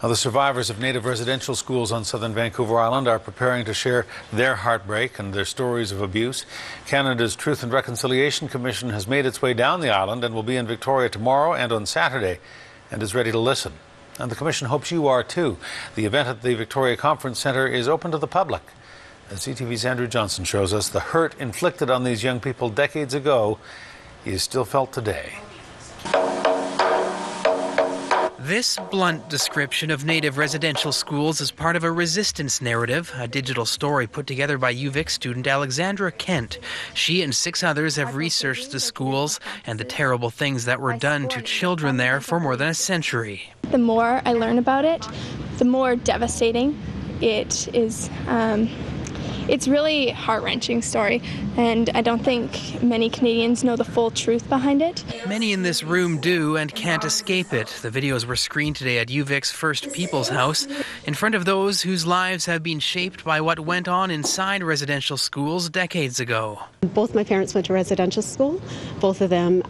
Now, the survivors of Native residential schools on southern Vancouver Island are preparing to share their heartbreak and their stories of abuse. Canada's Truth and Reconciliation Commission has made its way down the island and will be in Victoria tomorrow and on Saturday and is ready to listen. And the Commission hopes you are too. The event at the Victoria Conference Centre is open to the public. As CTV's Andrew Johnson shows us, the hurt inflicted on these young people decades ago is still felt today. This blunt description of Native residential schools is part of a resistance narrative, a digital story put together by UVic student Alexandra Kent. She and 6 others have researched the schools and the terrible things that were done to children there for more than a century. The more I learn about it, the more devastating it is. It's really a heart-wrenching story, and I don't think many Canadians know the full truth behind it. Many in this room do and can't escape it. The videos were screened today at UVic's First People's House in front of those whose lives have been shaped by what went on inside residential schools decades ago. Both my parents went to residential school. Both of them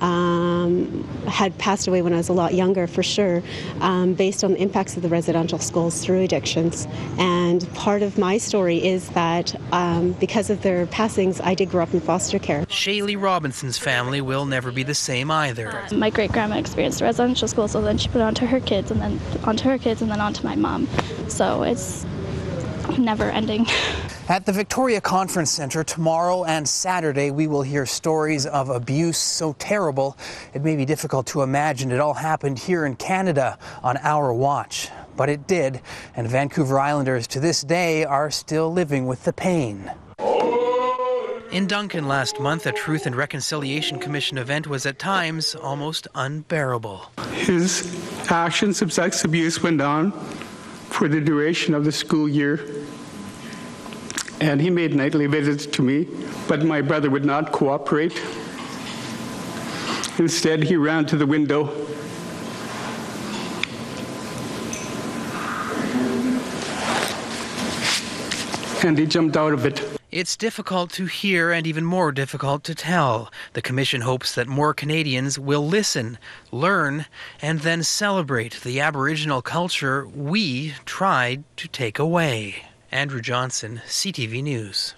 had passed away when I was a lot younger, for sure, based on the impacts of the residential schools through addictions. And part of my story is that because of their passings, I did grow up in foster care. Shaylee Robinson's family will never be the same either. My great-grandma experienced residential school, so then she put it onto her kids, and then onto her kids, and then onto my mom. So it's never ending. At the Victoria Conference Centre tomorrow and Saturday, we will hear stories of abuse so terrible it may be difficult to imagine it all happened here in Canada on our watch. But it did, and Vancouver Islanders to this day are still living with the pain. In Duncan last month, a Truth and Reconciliation Commission event was at times almost unbearable. His actions of sex abuse went on for the duration of the school year, and he made nightly visits to me, but my brother would not cooperate. Instead, he ran to the window and he jumped out of it. It's difficult to hear and even more difficult to tell. The Commission hopes that more Canadians will listen, learn, and then celebrate the Aboriginal culture we tried to take away. Andrew Johnson, CTV News.